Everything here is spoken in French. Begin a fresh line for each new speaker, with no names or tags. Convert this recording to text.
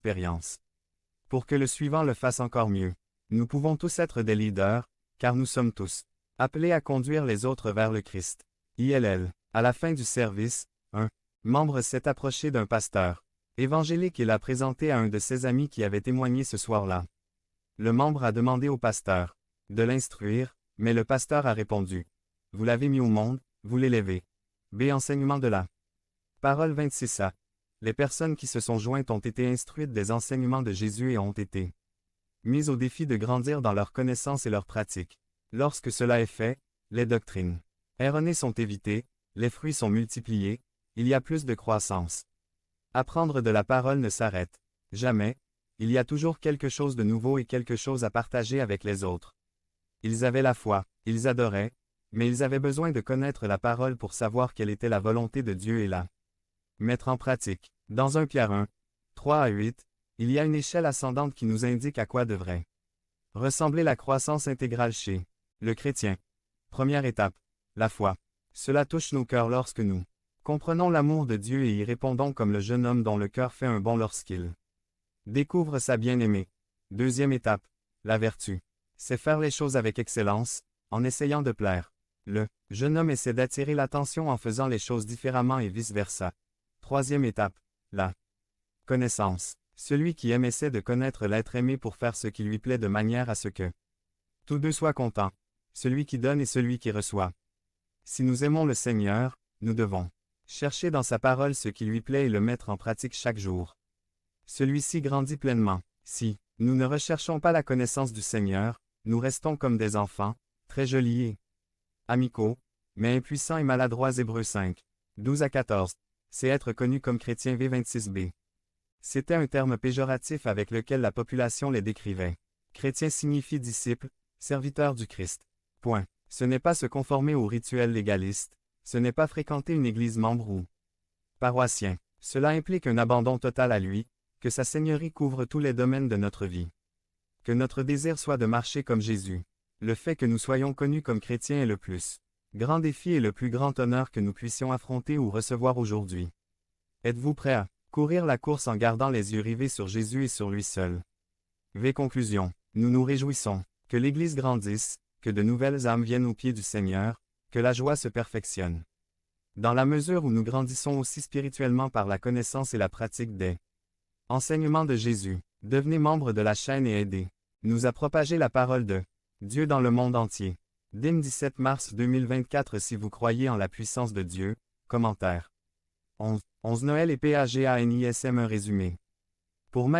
expérience. Pour que le suivant le fasse encore mieux. Nous pouvons tous être des leaders, car nous sommes tous appelés à conduire les autres vers le Christ. ILL. À la fin du service, un membre s'est approché d'un pasteur évangélique et l'a présenté à un de ses amis qui avait témoigné ce soir-là. Le membre a demandé au pasteur de l'instruire, mais le pasteur a répondu: « Vous l'avez mis au monde, vous l'élevez. » B. Enseignement de la parole 26a. Les personnes qui se sont jointes ont été instruites des enseignements de Jésus et ont été mises au défi de grandir dans leur connaissance et leur pratique. Lorsque cela est fait, les doctrines erronées sont évitées, les fruits sont multipliés, il y a plus de croissance. Apprendre de la parole ne s'arrête jamais, il y a toujours quelque chose de nouveau et quelque chose à partager avec les autres. Ils avaient la foi, ils adoraient, mais ils avaient besoin de connaître la parole pour savoir quelle était la volonté de Dieu et la mettre en pratique. Dans 1 Pierre 1, 3 à 8, il y a une échelle ascendante qui nous indique à quoi devrait ressembler la croissance intégrale chez le chrétien. Première étape, la foi. Cela touche nos cœurs lorsque nous comprenons l'amour de Dieu et y répondons comme le jeune homme dont le cœur fait un bond lorsqu'il découvre sa bien-aimée. Deuxième étape, la vertu. C'est faire les choses avec excellence, en essayant de plaire. Le jeune homme essaie d'attirer l'attention en faisant les choses différemment et vice-versa. Troisième étape, la connaissance. Celui qui aime essaie de connaître l'être aimé pour faire ce qui lui plaît de manière à ce que tous deux soient contents. Celui qui donne et celui qui reçoit. Si nous aimons le Seigneur, nous devons chercher dans sa parole ce qui lui plaît et le mettre en pratique chaque jour. Celui-ci grandit pleinement. Si nous ne recherchons pas la connaissance du Seigneur, nous restons comme des enfants, très jolis et amicaux, mais impuissants et maladroits. Hébreux 5, 12 à 14. C'est être connu comme chrétien. V26b. C'était un terme péjoratif avec lequel la population les décrivait. Chrétien signifie disciple, serviteur du Christ. Point. Ce n'est pas se conformer aux rituels légalistes, ce n'est pas fréquenter une église membre ou paroissien. Cela implique un abandon total à lui, que sa seigneurie couvre tous les domaines de notre vie. Que notre désir soit de marcher comme Jésus. Le fait que nous soyons connus comme chrétiens est le plus grand défi et le plus grand honneur que nous puissions affronter ou recevoir aujourd'hui. Êtes-vous prêt à courir la course en gardant les yeux rivés sur Jésus et sur lui seul? V. Conclusion. Nous nous réjouissons que l'Église grandisse, que de nouvelles âmes viennent aux pieds du Seigneur, que la joie se perfectionne. Dans la mesure où nous grandissons aussi spirituellement par la connaissance et la pratique des enseignements de Jésus, devenez membre de la chaîne et aidez-nous à propager la parole de Dieu dans le monde entier. Dim 17 mars 2024. Si vous croyez en la puissance de Dieu, commentaire. 11 Noël et PAGANISM. Un résumé. Pour